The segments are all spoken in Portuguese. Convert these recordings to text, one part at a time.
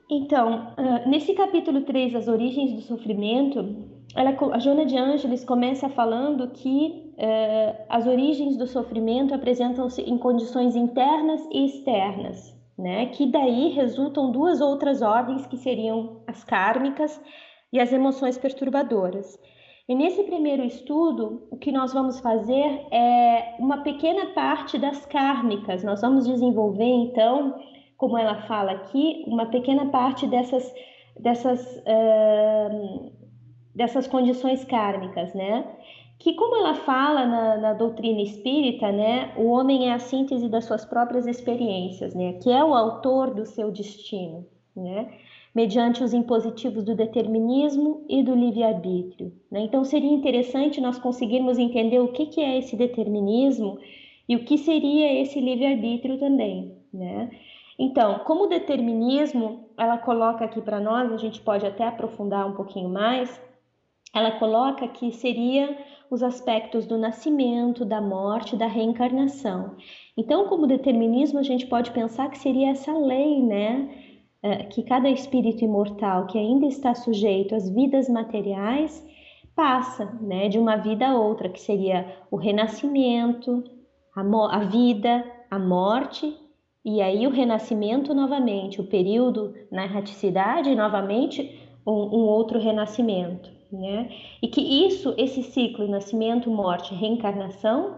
Então, nesse capítulo 3, As Origens do Sofrimento, a Joana de Ângeles começa falando que as origens do sofrimento apresentam-se em condições internas e externas, né? Que daí resultam duas outras ordens que seriam as kármicas e as emoções perturbadoras. E nesse primeiro estudo, o que nós vamos fazer é uma pequena parte das kármicas. Nós vamos desenvolver, então, como ela fala aqui, uma pequena parte dessas condições kármicas, né? Que, como ela fala na doutrina espírita, né, o homem é a síntese das suas próprias experiências, né, que é o autor do seu destino, né, mediante os impositivos do determinismo e do livre-arbítrio, né? Então, seria interessante nós conseguirmos entender o que é esse determinismo e o que seria esse livre-arbítrio também, né? Então, como o determinismo, ela coloca aqui para nós, a gente pode até aprofundar um pouquinho mais, ela coloca que seria os aspectos do nascimento, da morte, da reencarnação. Então, como determinismo, a gente pode pensar que seria essa lei, né? Que cada espírito imortal que ainda está sujeito às vidas materiais passa, né? De uma vida a outra, que seria o renascimento, a vida, a morte, e aí o renascimento novamente, o período na erraticidade e novamente um outro renascimento, né? E que esse ciclo, nascimento, morte, reencarnação,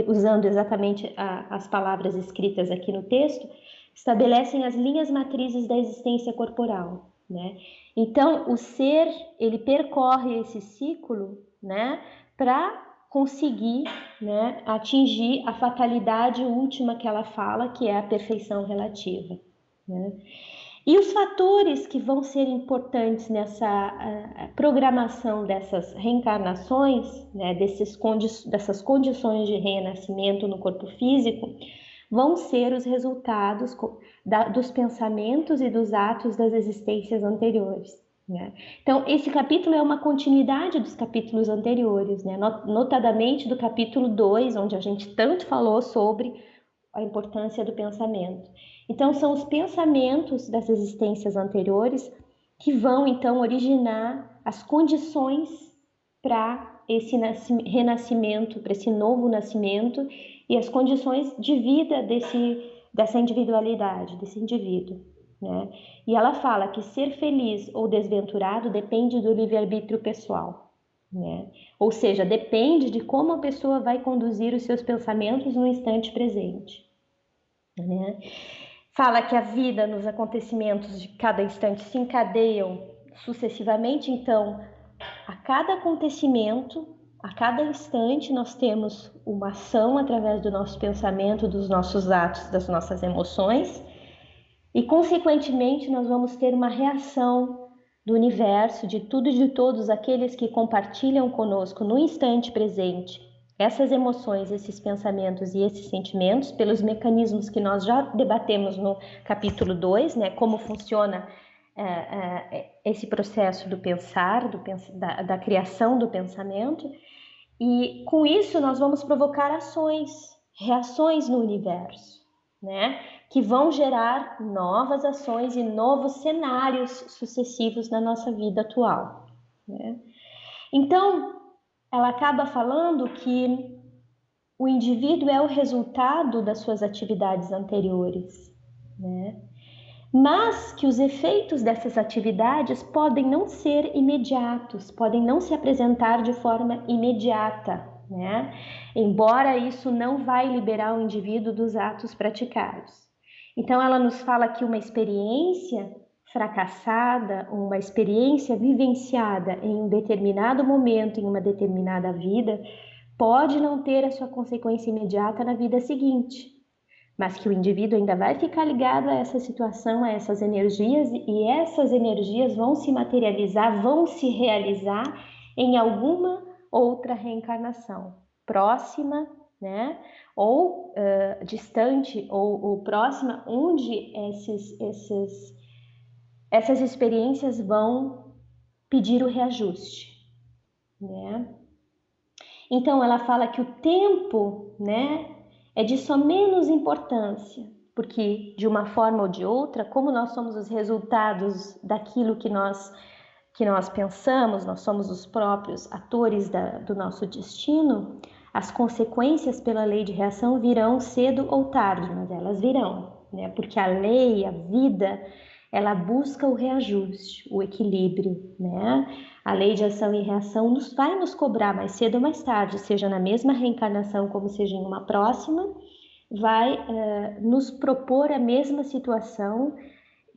usando exatamente as palavras escritas aqui no texto, estabelecem as linhas matrizes da existência corporal, né? Então, o ser, ele percorre esse ciclo, né, para conseguir, né, atingir a fatalidade última que ela fala, que é a perfeição relativa, né? E os fatores que vão ser importantes nessa programação dessas reencarnações, né, dessas condições de renascimento no corpo físico, vão ser os resultados dos pensamentos e dos atos das existências anteriores, né? Então, esse capítulo é uma continuidade dos capítulos anteriores, né? Notadamente do capítulo 2, onde a gente tanto falou sobre a importância do pensamento. Então, são os pensamentos das existências anteriores que vão, então, originar as condições para esse renascimento, para esse novo nascimento e as condições de vida dessa individualidade, desse indivíduo, né? E ela fala que ser feliz ou desventurado depende do livre-arbítrio pessoal, né? Ou seja, depende de como a pessoa vai conduzir os seus pensamentos no instante presente, né? Fala que a vida nos acontecimentos de cada instante se encadeiam sucessivamente, então, a cada acontecimento, a cada instante, nós temos uma ação através do nosso pensamento, dos nossos atos, das nossas emoções, e, consequentemente, nós vamos ter uma reação do universo, de tudo e de todos aqueles que compartilham conosco no instante presente essas emoções, esses pensamentos e esses sentimentos, pelos mecanismos que nós já debatemos no capítulo 2, né, como funciona esse processo do pensar, da criação do pensamento, e com isso nós vamos provocar reações no universo, né, que vão gerar novas ações e novos cenários sucessivos na nossa vida atual, né? Então, ela acaba falando que o indivíduo é o resultado das suas atividades anteriores, né? Mas que os efeitos dessas atividades podem não ser imediatos, podem não se apresentar de forma imediata, né? Embora isso não vai liberar o indivíduo dos atos praticados. Então, ela nos fala que uma experiência fracassada, uma experiência vivenciada em um determinado momento, em uma determinada vida, pode não ter a sua consequência imediata na vida seguinte, mas que o indivíduo ainda vai ficar ligado a essa situação, a essas energias, e essas energias vão se materializar, vão se realizar em alguma outra reencarnação, próxima, né? Ou distante, ou próxima, onde essas experiências vão pedir o reajuste, né? Então, ela fala que o tempo, né, é de só menos importância, porque de uma forma ou de outra, como nós somos os resultados daquilo que nós pensamos, nós somos os próprios atores do nosso destino, as consequências pela lei de reação virão cedo ou tarde, mas elas virão, né? Porque a lei, a vida, ela busca o reajuste, o equilíbrio, né? A lei de ação e reação vai nos cobrar mais cedo ou mais tarde, seja na mesma reencarnação como seja em uma próxima, vai nos propor a mesma situação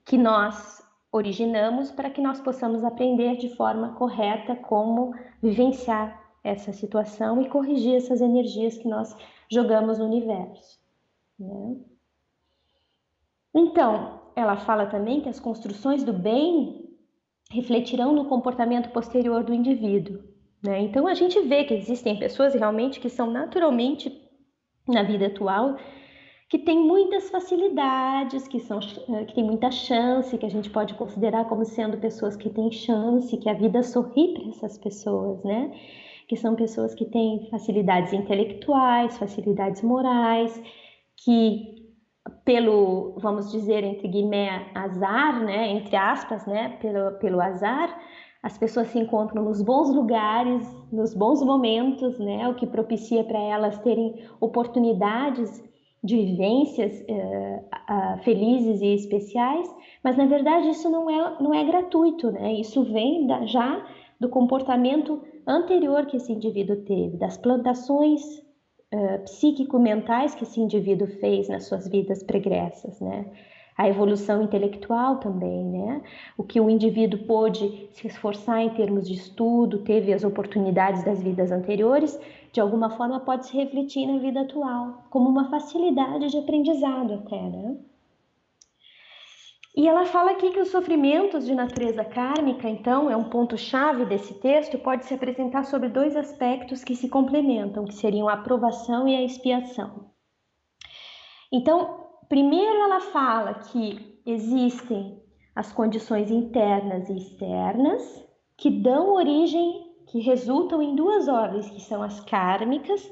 que nós originamos para que nós possamos aprender de forma correta como vivenciar essa situação e corrigir essas energias que nós jogamos no universo, né? Então, ela fala também que as construções do bem refletirão no comportamento posterior do indivíduo, né? Então, a gente vê que existem pessoas realmente que são naturalmente, na vida atual, que tem muitas facilidades, que tem muita chance, que a gente pode considerar como sendo pessoas que têm chance, que a vida sorri para essas pessoas, né? Que são pessoas que têm facilidades intelectuais, facilidades morais, que vamos dizer, entre guimé, azar, né? Entre aspas, né? Pelo azar, as pessoas se encontram nos bons lugares, nos bons momentos, né? O que propicia para elas terem oportunidades de vivências felizes e especiais, mas na verdade isso não é gratuito, né? Isso vem já do comportamento anterior que esse indivíduo teve, das plantações psíquico-mentais que esse indivíduo fez nas suas vidas pregressas, né? A evolução intelectual também, né? O que o indivíduo pôde se esforçar em termos de estudo, teve as oportunidades das vidas anteriores, de alguma forma pode se refletir na vida atual, como uma facilidade de aprendizado até, né? E ela fala aqui que os sofrimentos de natureza kármica, então, é um ponto-chave desse texto, pode se apresentar sobre dois aspectos que se complementam, que seriam a aprovação e a expiação. Então, primeiro ela fala que existem as condições internas e externas que dão origem, que resultam em duas ordens, que são as kármicas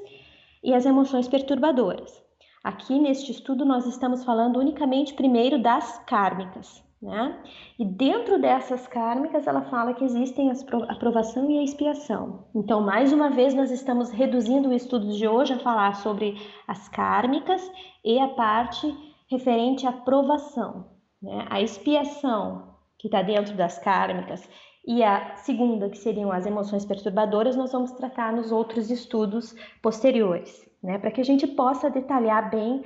e as emoções perturbadoras. Aqui neste estudo nós estamos falando unicamente primeiro das kármicas, né? E dentro dessas kármicas ela fala que existem a aprovação e a expiação. Então, mais uma vez, nós estamos reduzindo o estudo de hoje a falar sobre as kármicas e a parte referente à provação, né? A expiação, que está dentro das kármicas, e a segunda, que seriam as emoções perturbadoras, nós vamos tratar nos outros estudos posteriores, né? Para que a gente possa detalhar bem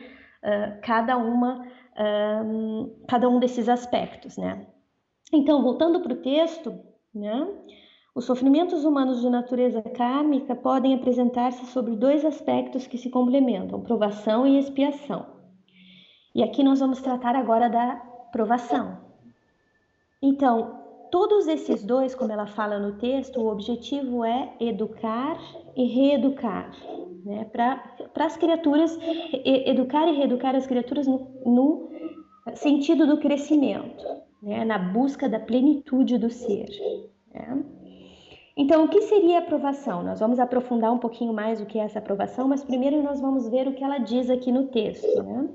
cada um desses aspectos, né? Então, voltando para o texto, né? Os sofrimentos humanos de natureza kármica podem apresentar-se sobre dois aspectos que se complementam, provação e expiação. E aqui nós vamos tratar agora da provação. Então, todos esses dois, como ela fala no texto, o objetivo é educar e reeducar, né? Para as criaturas, educar e reeducar as criaturas no sentido do crescimento, né? Na busca da plenitude do ser, né? Então, o que seria a aprovação? Nós vamos aprofundar um pouquinho mais o que é essa aprovação, mas primeiro nós vamos ver o que ela diz aqui no texto, né?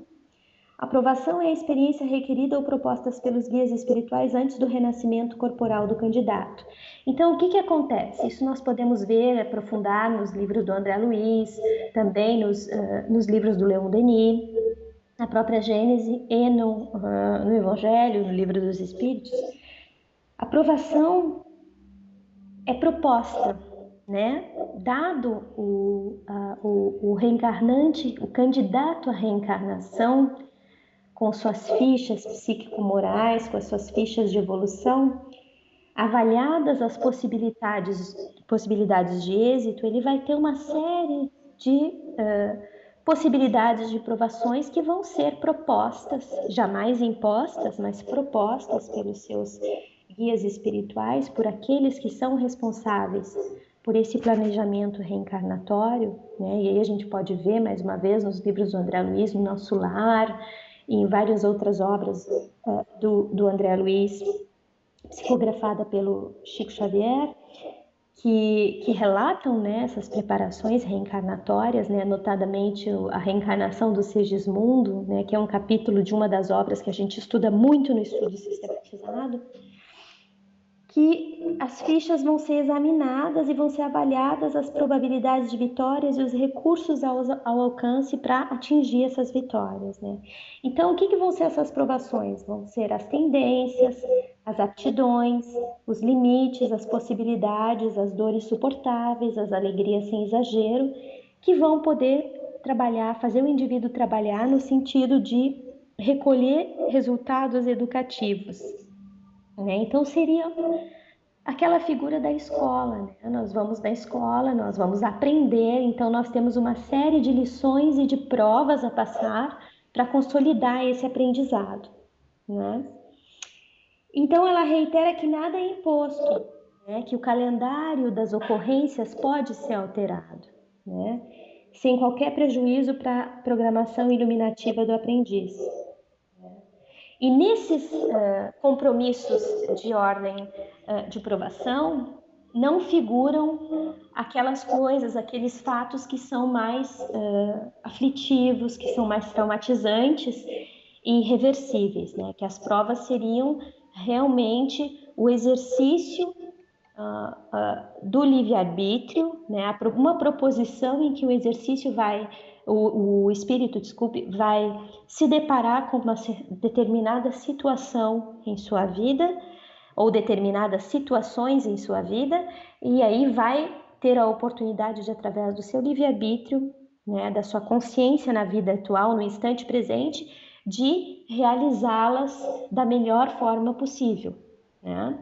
Aprovação é a experiência requerida ou proposta pelos guias espirituais antes do renascimento corporal do candidato. Então, o que acontece? Isso nós podemos ver, aprofundar nos livros do André Luiz, também nos livros do Leon Denis, na própria Gênese e no Evangelho, no Livro dos Espíritos. A aprovação é proposta, né? Dado o reencarnante, o candidato à reencarnação, com suas fichas psíquico-morais, com as suas fichas de evolução, avaliadas as possibilidades de êxito, ele vai ter uma série de possibilidades de provações que vão ser propostas, jamais impostas, mas propostas pelos seus guias espirituais, por aqueles que são responsáveis por esse planejamento reencarnatório, né? E aí a gente pode ver, mais uma vez, nos livros do André Luiz, no Nosso Lar, e em várias outras obras do André Luiz, psicografada pelo Chico Xavier, que relatam, né, essas preparações reencarnatórias, né, notadamente a reencarnação do Segismundo, né, que é um capítulo de uma das obras que a gente estuda muito no estudo sistematizado, que as fichas vão ser examinadas e vão ser avaliadas as probabilidades de vitórias e os recursos ao alcance para atingir essas vitórias, né? Então, o que vão ser essas provações? Vão ser as tendências, as aptidões, os limites, as possibilidades, as dores suportáveis, as alegrias sem exagero, que vão poder trabalhar, fazer o indivíduo trabalhar no sentido de recolher resultados educativos, né? Então seria aquela figura da escola, né? Nós vamos na escola, nós vamos aprender, então nós temos uma série de lições e de provas a passar para consolidar esse aprendizado, né? Então ela reitera que nada é imposto, né? Que o calendário das ocorrências pode ser alterado, né? Sem qualquer prejuízo para a programação iluminativa do aprendiz. E nesses compromissos de ordem de provação, não figuram aquelas coisas, aqueles fatos que são mais aflitivos, que são mais traumatizantes e irreversíveis, né? Que as provas seriam realmente o exercício do livre-arbítrio, né? Uma proposição em que o exercício o espírito, desculpe, vai se deparar com uma determinada situação em sua vida, ou determinadas situações em sua vida, e aí vai ter a oportunidade de, através do seu livre-arbítrio, né, da sua consciência na vida atual, no instante presente, de realizá-las da melhor forma possível, né?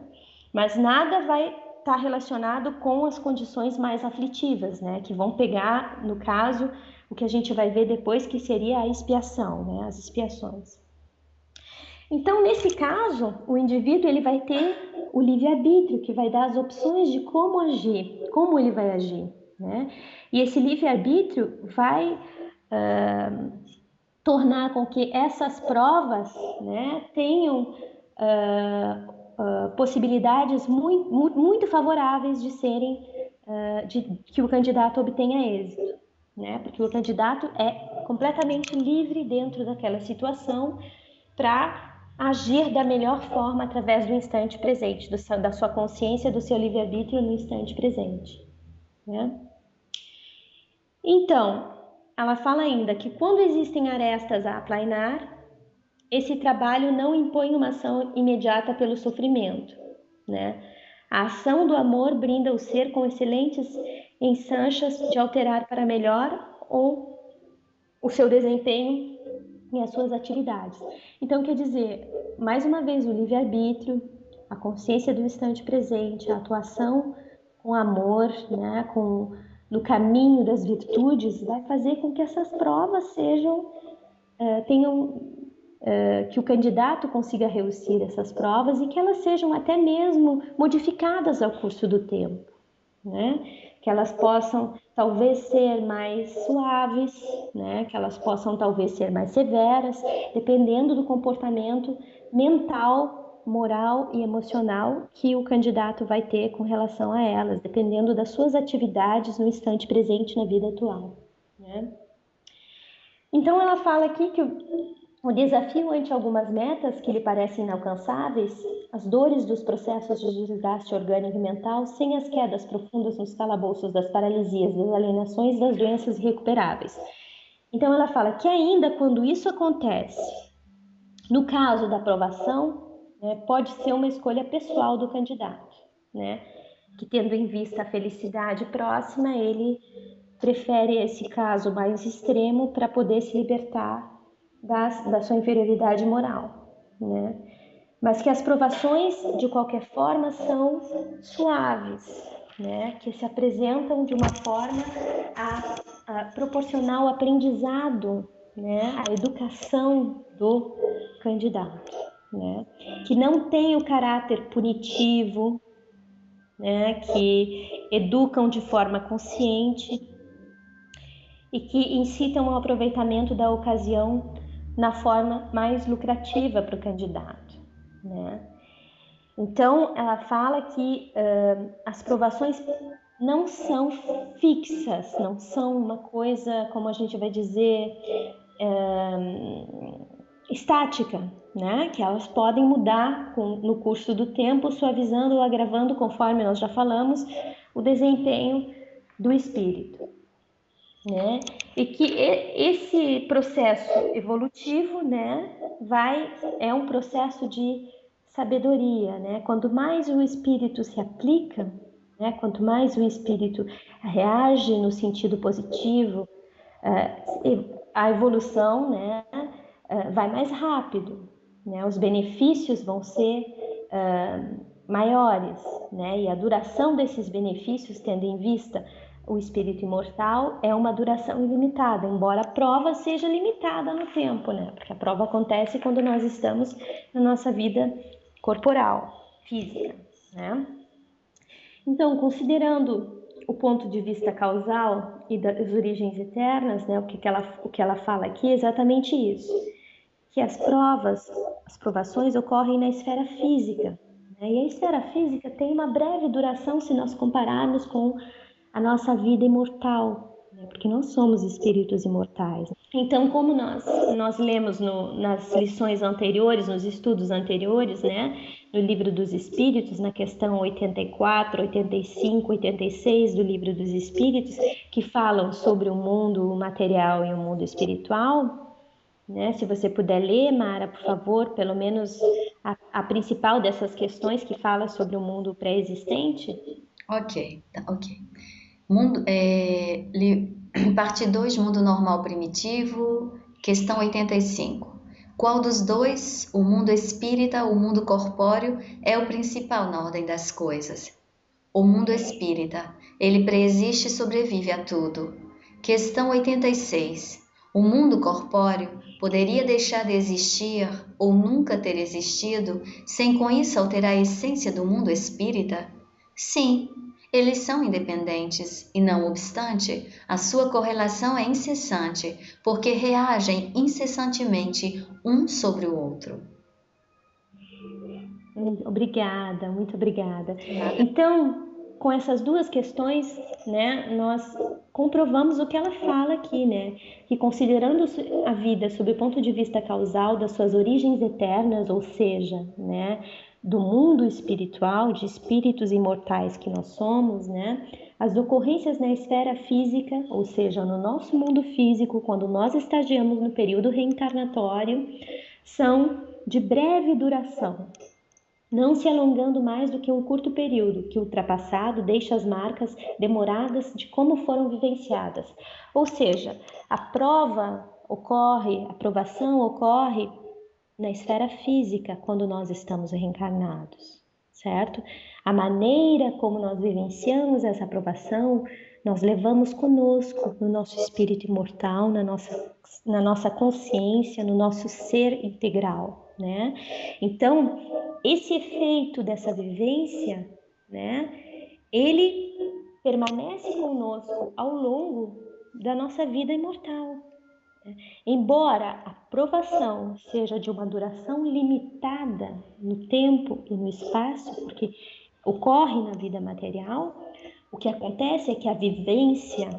Mas nada vai estar relacionado com as condições mais aflitivas, né, que vão pegar, no caso, o que a gente vai ver depois, que seria a expiação, né, as expiações. Então, nesse caso, o indivíduo ele vai ter o livre-arbítrio, que vai dar as opções de como agir, como ele vai agir, né? E esse livre-arbítrio vai tornar com que essas provas, né, tenham possibilidades muito favoráveis de serem, que o candidato obtenha êxito, né? Porque o candidato é completamente livre dentro daquela situação para agir da melhor forma através do instante presente, da sua consciência, do seu livre-arbítrio no instante presente, né? Então, ela fala ainda que quando existem arestas a aplainar, esse trabalho não impõe uma ação imediata pelo sofrimento, né? A ação do amor brinda o ser com excelentes ensanchas de alterar para melhor ou o seu desempenho e as suas atividades. Então, quer dizer, mais uma vez, o livre-arbítrio, a consciência do instante presente, a atuação com amor, né, no caminho das virtudes, vai fazer com que essas provas que o candidato consiga reusir essas provas e que elas sejam até mesmo modificadas ao curso do tempo, né? Que elas possam talvez ser mais suaves, né? Que elas possam talvez ser mais severas, dependendo do comportamento mental, moral e emocional que o candidato vai ter com relação a elas, dependendo das suas atividades no instante presente na vida atual, né? Então ela fala aqui que o desafio ante algumas metas que lhe parecem inalcançáveis, as dores dos processos de desgaste orgânico e mental, sem as quedas profundas nos calabouços das paralisias, das alienações, das doenças irrecuperáveis. Então ela fala que ainda quando isso acontece, no caso da aprovação, né, pode ser uma escolha pessoal do candidato, né, que tendo em vista a felicidade próxima, ele prefere esse caso mais extremo para poder se libertar da sua inferioridade moral, né? Mas que as provações, de qualquer forma, são suaves, né? Que se apresentam de uma forma a proporcionar o aprendizado, né? A educação do candidato, né? Que não tem o caráter punitivo, né? Que educam de forma consciente e que incitam ao aproveitamento da ocasião na forma mais lucrativa para o candidato, né? Então, ela fala que as provações não são fixas, não são uma coisa, como a gente vai dizer, estática, né? Que elas podem mudar no curso do tempo, suavizando ou agravando, conforme nós já falamos, o desempenho do espírito, né? E que esse processo evolutivo, né, é um processo de sabedoria, né? Quanto mais o espírito se aplica, né, quanto mais o espírito reage no sentido positivo, a evolução, né, vai mais rápido, né? Os benefícios vão ser maiores, né? E a duração desses benefícios, tendo em vista o espírito imortal, é uma duração ilimitada, embora a prova seja limitada no tempo, né? Porque a prova acontece quando nós estamos na nossa vida corporal, física, né? Então, considerando o ponto de vista causal e das origens eternas, né, o que ela fala aqui é exatamente isso, que as provações ocorrem na esfera física, né, e a esfera física tem uma breve duração se nós compararmos com a nossa vida imortal, né, porque nós somos espíritos imortais. Então, como nós lemos nas lições anteriores, nos estudos anteriores, né, no Livro dos Espíritos, na questão 84, 85, 86 do Livro dos Espíritos, que falam sobre o mundo material e o mundo espiritual, né? Se você puder ler, Mara, por favor, pelo menos a principal dessas questões que fala sobre o mundo pré-existente. Ok, tá, ok. Parte 2, mundo normal primitivo, questão 85. Qual dos dois, o mundo espírita ou o mundo corpóreo, é o principal na ordem das coisas? O mundo espírita, ele preexiste e sobrevive a tudo. Questão 86. O mundo corpóreo poderia deixar de existir ou nunca ter existido sem com isso alterar a essência do mundo espírita? Sim, eles são independentes e, não obstante, a sua correlação é incessante, porque reagem incessantemente um sobre o outro. Obrigada, muito obrigada. Então, com essas duas questões, né, nós comprovamos o que ela fala aqui, né, que considerando a vida sob o ponto de vista causal das suas origens eternas, ou seja, né, do mundo espiritual, de espíritos imortais que nós somos, né, as ocorrências na esfera física, ou seja, no nosso mundo físico, quando nós estagiamos no período reencarnatório, são de breve duração, não se alongando mais do que um curto período, que ultrapassado deixa as marcas demoradas de como foram vivenciadas. Ou seja, a provação ocorre na esfera física quando nós estamos reencarnados, certo? A maneira como nós vivenciamos essa provação, nós levamos conosco no nosso espírito imortal, na nossa consciência, no nosso ser integral, né? Então, esse efeito dessa vivência, né, ele permanece conosco ao longo da nossa vida imortal. Embora a provação seja de uma duração limitada no tempo e no espaço, porque ocorre na vida material, o que acontece é que a vivência,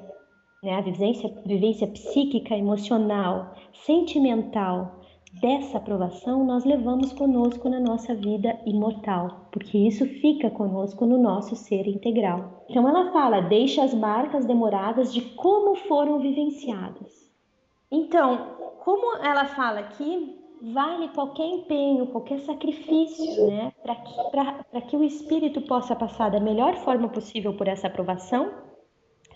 né, a vivência psíquica, emocional, sentimental dessa provação nós levamos conosco na nossa vida imortal, porque isso fica conosco no nosso ser integral. Então ela fala, deixa as marcas demoradas de como foram vivenciadas. Então, como ela fala aqui, vale qualquer empenho, qualquer sacrifício, né, para que o espírito possa passar da melhor forma possível por essa aprovação,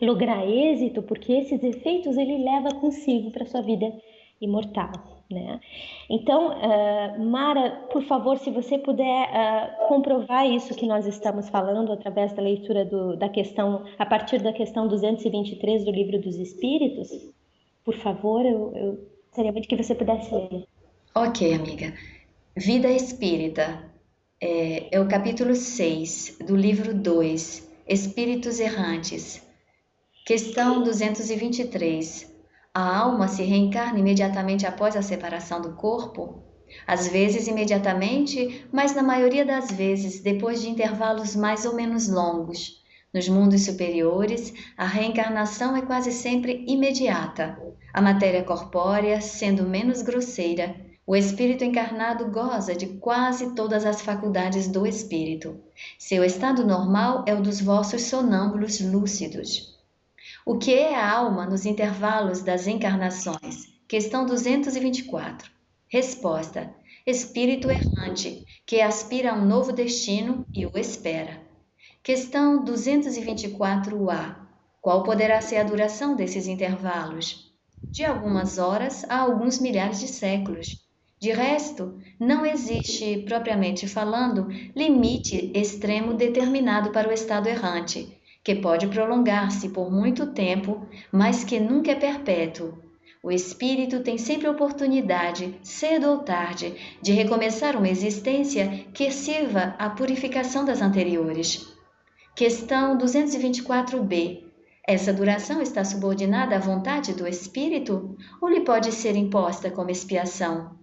lograr êxito, porque esses efeitos ele leva consigo para sua vida imortal, né? Então, Mara, por favor, se você puder comprovar isso que nós estamos falando através da leitura da questão, a partir da questão 223 do Livro dos Espíritos, por favor, eu gostaria muito que você pudesse ler. Ok, amiga. Vida Espírita é o capítulo 6 do livro 2, Espíritos Errantes. Questão 223. A alma se reencarna imediatamente após a separação do corpo? Às vezes imediatamente, mas na maioria das vezes depois de intervalos mais ou menos longos. Nos mundos superiores, a reencarnação é quase sempre imediata. A matéria corpórea, sendo menos grosseira, o espírito encarnado goza de quase todas as faculdades do espírito. Seu estado normal é o dos vossos sonâmbulos lúcidos. O que é a alma nos intervalos das encarnações? Questão 224. Resposta: espírito errante, que aspira a um novo destino e o espera. Questão 224A. Qual poderá ser a duração desses intervalos? De algumas horas a alguns milhares de séculos. De resto, não existe, propriamente falando, limite extremo determinado para o estado errante, que pode prolongar-se por muito tempo, mas que nunca é perpétuo. O espírito tem sempre oportunidade, cedo ou tarde, de recomeçar uma existência que sirva à purificação das anteriores. Questão 224b. Essa duração está subordinada à vontade do espírito ou lhe pode ser imposta como expiação?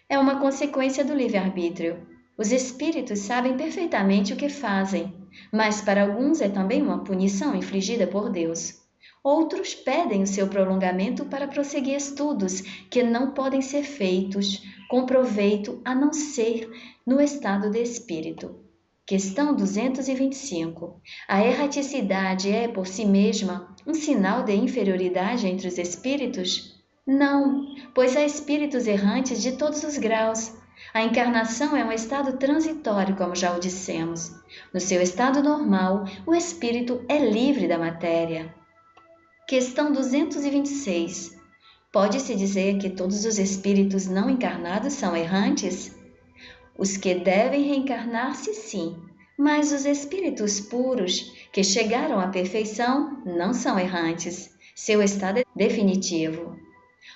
É uma consequência do livre-arbítrio. Os espíritos sabem perfeitamente o que fazem, mas para alguns é também uma punição infligida por Deus. Outros pedem o seu prolongamento para prosseguir estudos que não podem ser feitos com proveito a não ser no estado de espírito. Questão 225. A erraticidade é, por si mesma, um sinal de inferioridade entre os espíritos? Não, pois há espíritos errantes de todos os graus. A encarnação é um estado transitório, como já o dissemos. No seu estado normal, o espírito é livre da matéria. Questão 226. Pode-se dizer que todos os espíritos não encarnados são errantes? Os que devem reencarnar-se, sim, mas os espíritos puros, que chegaram à perfeição, não são errantes. Seu estado é definitivo.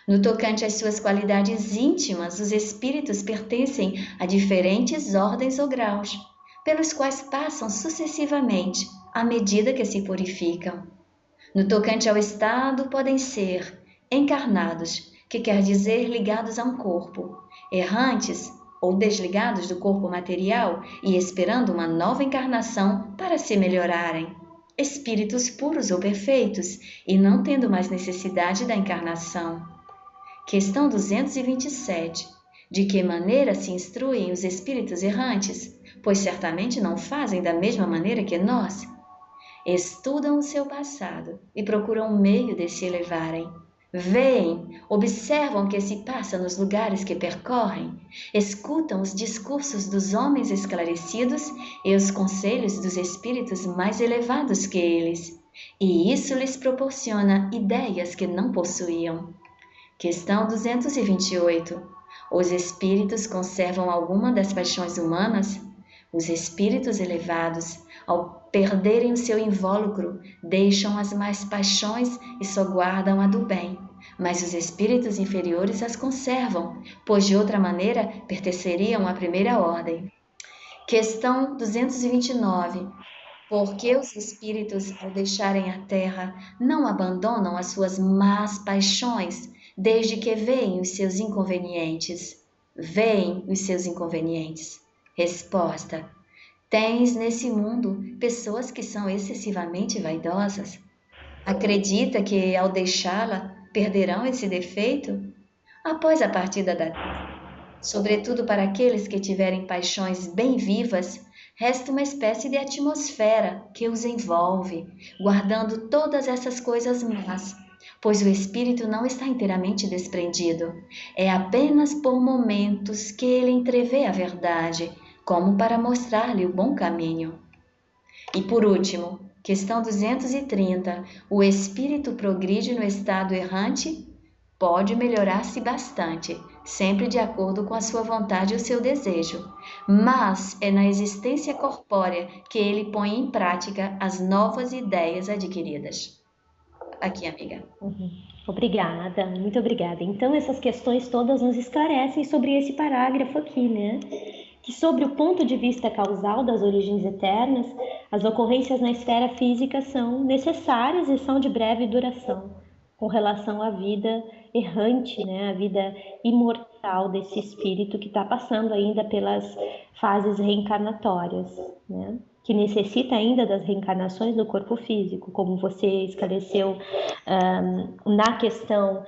No tocante às suas qualidades íntimas, os espíritos pertencem a diferentes ordens ou graus, pelos quais passam sucessivamente, à medida que se purificam. No tocante ao estado, podem ser encarnados, que quer dizer ligados a um corpo, errantes ou desligados do corpo material e esperando uma nova encarnação para se melhorarem, espíritos puros ou perfeitos e não tendo mais necessidade da encarnação. Questão 227. De que maneira se instruem os espíritos errantes? Pois certamente não fazem da mesma maneira que nós. Estudam o seu passado e procuram um meio de se elevarem. Veem, observam o que se passa nos lugares que percorrem, escutam os discursos dos homens esclarecidos e os conselhos dos espíritos mais elevados que eles, e isso lhes proporciona ideias que não possuíam. Questão 228. Os espíritos conservam alguma das paixões humanas? Os espíritos elevados, ao perderem o seu invólucro, deixam as más paixões e só guardam a do bem. Mas os espíritos inferiores as conservam, pois de outra maneira pertenceriam à primeira ordem. Questão 229. Por que os espíritos, ao deixarem a terra, não abandonam as suas más paixões, desde que veem os seus inconvenientes? Veem os seus inconvenientes. Resposta: tens nesse mundo pessoas que são excessivamente vaidosas? Acredita que, ao deixá-la, perderão esse defeito? Após a partida da terra, sobretudo para aqueles que tiverem paixões bem vivas, resta uma espécie de atmosfera que os envolve, guardando todas essas coisas más, pois o espírito não está inteiramente desprendido. É apenas por momentos que ele entrevê a verdade, como para mostrar-lhe o bom caminho. E por último, questão 230. O espírito progride no estado errante? Pode melhorar-se bastante, sempre de acordo com a sua vontade e o seu desejo, mas é na existência corpórea que ele põe em prática as novas ideias adquiridas. Aqui, amiga. Obrigada, muito obrigada. Então, essas questões todas nos esclarecem sobre esse parágrafo aqui, né? Que sobre o ponto de vista causal das origens eternas, as ocorrências na esfera física são necessárias e são de breve duração, com relação à vida errante, né, a vida imortal desse espírito que está passando ainda pelas fases reencarnatórias, né, que necessita ainda das reencarnações do corpo físico, como você esclareceu na questão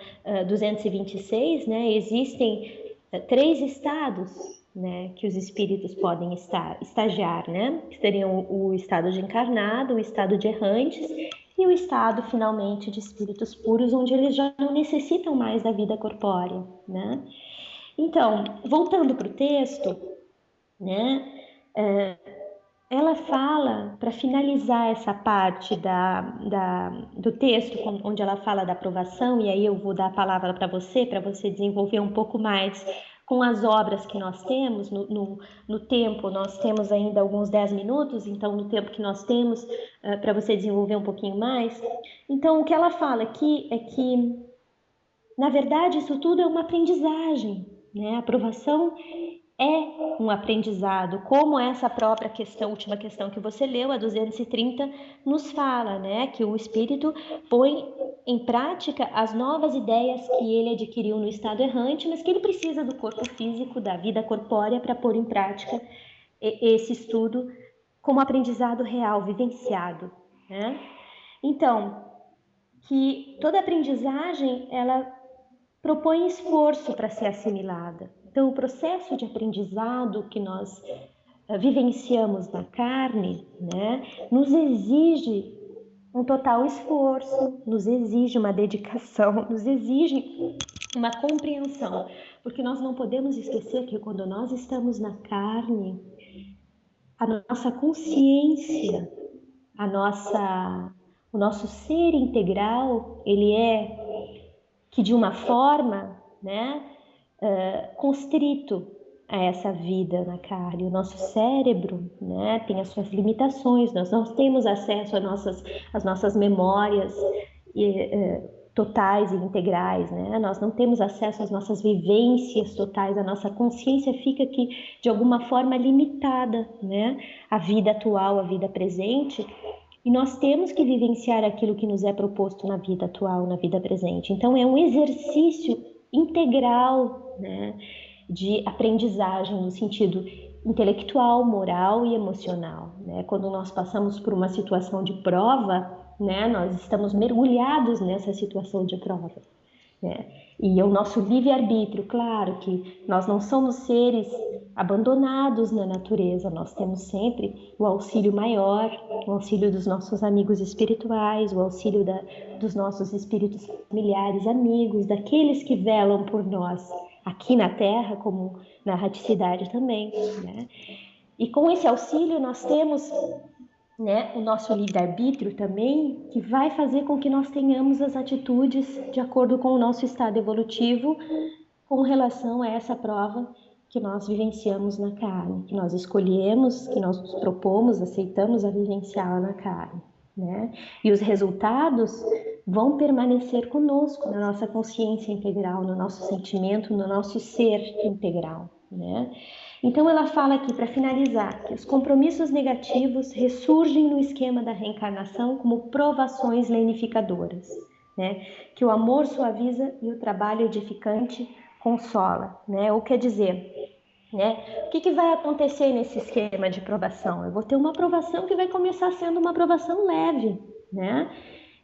226, né, existem 3 estados, né, que os espíritos podem estagiar, né, que seriam o estado de encarnado, o estado de errantes e o estado, finalmente, de espíritos puros, onde eles já não necessitam mais da vida corpórea, né. Então, voltando para o texto, né, ela fala, para finalizar essa parte do texto, onde ela fala da aprovação, e aí eu vou dar a palavra para você desenvolver um pouco mais com as obras que nós temos, no tempo, nós temos ainda alguns 10 minutos, então no tempo que nós temos, para você desenvolver um pouquinho mais. Então, o que ela fala aqui é que, na verdade, isso tudo é uma aprendizagem, né? A aprovação é um aprendizado, como essa própria questão, última questão que você leu, a 230, nos fala, né, que o espírito põe em prática as novas ideias que ele adquiriu no estado errante, mas que ele precisa do corpo físico, da vida corpórea, para pôr em prática esse estudo como aprendizado real, vivenciado, né? Então, que toda aprendizagem, ela propõe esforço para ser assimilada. Então, o processo de aprendizado que nós vivenciamos na carne, né, nos exige um total esforço, nos exige uma dedicação, nos exige uma compreensão, porque nós não podemos esquecer que quando nós estamos na carne, a nossa consciência, o nosso ser integral, ele é que de uma forma, né, constrito a essa vida na carne. O nosso cérebro, né, tem as suas limitações, nós não temos acesso às nossas memórias totais e integrais, né? Nós não temos acesso às nossas vivências totais, a nossa consciência fica aqui de alguma forma limitada, né? A vida atual, a vida presente, e nós temos que vivenciar aquilo que nos é proposto na vida atual, na vida presente. Então é um exercício integral, né, de aprendizagem no sentido intelectual, moral e emocional, né? Quando nós passamos por uma situação de prova, né, nós estamos mergulhados nessa situação de prova, né? E o nosso livre-arbítrio, claro que nós não somos seres abandonados na natureza, nós temos sempre o auxílio maior, o auxílio dos nossos amigos espirituais, o auxílio dos nossos espíritos familiares, amigos, daqueles que velam por nós aqui na Terra, como na raticidade também, né? E com esse auxílio nós temos, né, o nosso livre-arbítrio também, que vai fazer com que nós tenhamos as atitudes de acordo com o nosso estado evolutivo com relação a essa prova que nós vivenciamos na carne, que nós escolhemos, que nós nos propomos, aceitamos a vivenciá-la na carne, né? E os resultados vão permanecer conosco na nossa consciência integral, no nosso sentimento, no nosso ser integral, né? Então ela fala aqui, para finalizar, que os compromissos negativos ressurgem no esquema da reencarnação como provações lenificadoras, né? Que o amor suaviza e o trabalho edificante consola, né? Ou quer dizer, né, o que vai acontecer nesse esquema de provação? Eu vou ter uma provação que vai começar sendo uma provação leve, né?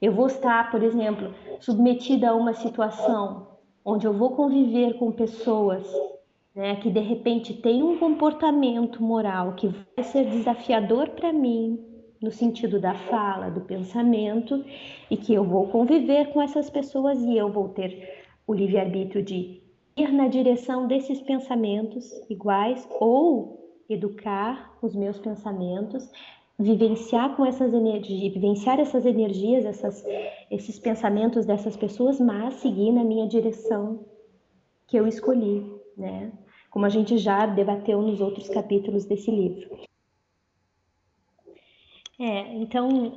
Eu vou estar, por exemplo, submetida a uma situação onde eu vou conviver com pessoas, né, que de repente tem um comportamento moral que vai ser desafiador para mim, no sentido da fala, do pensamento, e que eu vou conviver com essas pessoas e eu vou ter o livre-arbítrio de ir na direção desses pensamentos iguais ou educar os meus pensamentos, vivenciar com essas energias, vivenciar essas energias, esses pensamentos dessas pessoas, mas seguir na minha direção que eu escolhi, né? Como a gente já debateu nos outros capítulos desse livro. Então,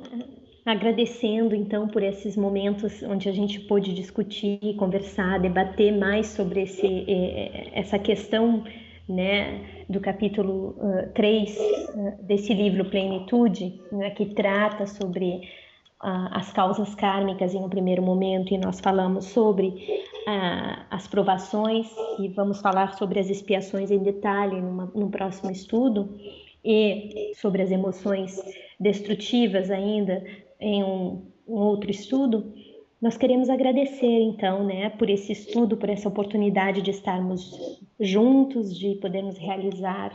agradecendo então por esses momentos onde a gente pôde discutir, conversar, debater mais sobre essa questão, né, do capítulo 3 desse livro Plenitude, né, que trata sobre as causas kármicas em um primeiro momento, e nós falamos sobre as provações, e vamos falar sobre as expiações em detalhe no próximo estudo, e sobre as emoções destrutivas ainda em um outro estudo. Nós queremos agradecer, então, né, por esse estudo, por essa oportunidade de estarmos juntos, de podermos realizar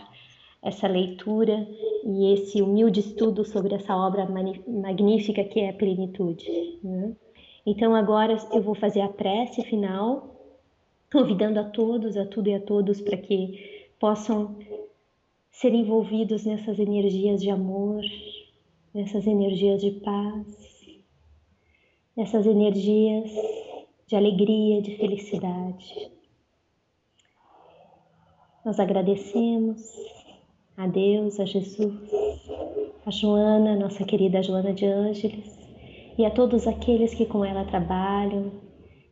essa leitura e esse humilde estudo sobre essa obra magnífica que é a plenitude, né? Então agora eu vou fazer a prece final, convidando a todos, a tudo e a todos para que possam ser envolvidos nessas energias de amor, nessas energias de paz, nessas energias de alegria, de felicidade. Nós agradecemos a Deus, a Jesus, a Joana, nossa querida Joana de Ângeles, e a todos aqueles que com ela trabalham,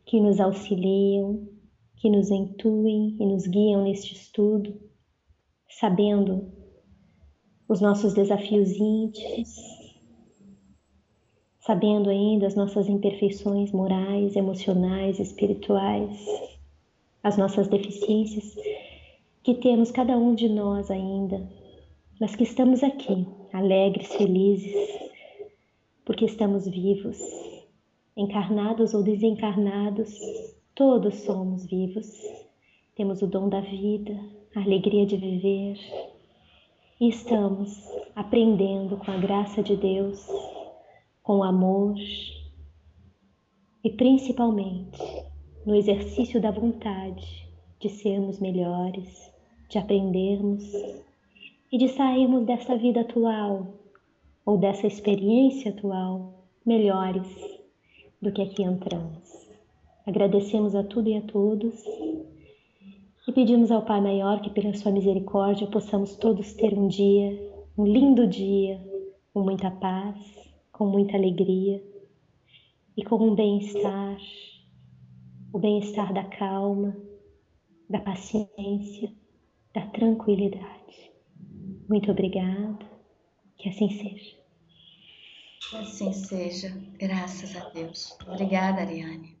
que nos auxiliam, que nos intuem e nos guiam neste estudo, sabendo os nossos desafios íntimos, sabendo ainda as nossas imperfeições morais, emocionais, espirituais, as nossas deficiências que temos cada um de nós ainda, mas que estamos aqui, alegres, felizes, porque estamos vivos, encarnados ou desencarnados, todos somos vivos, temos o dom da vida, a alegria de viver, e estamos aprendendo com a graça de Deus, com o amor e principalmente no exercício da vontade de sermos melhores, de aprendermos e de sairmos dessa vida atual ou dessa experiência atual melhores do que aqui entramos. Agradecemos a tudo e a todos e pedimos ao Pai Maior que pela sua misericórdia possamos todos ter um dia, um lindo dia, com muita paz, com muita alegria e com um bem-estar, o bem-estar da calma, da paciência, da tranquilidade. Muito obrigada, que assim seja. Que assim seja, graças a Deus. Obrigada, Ariane.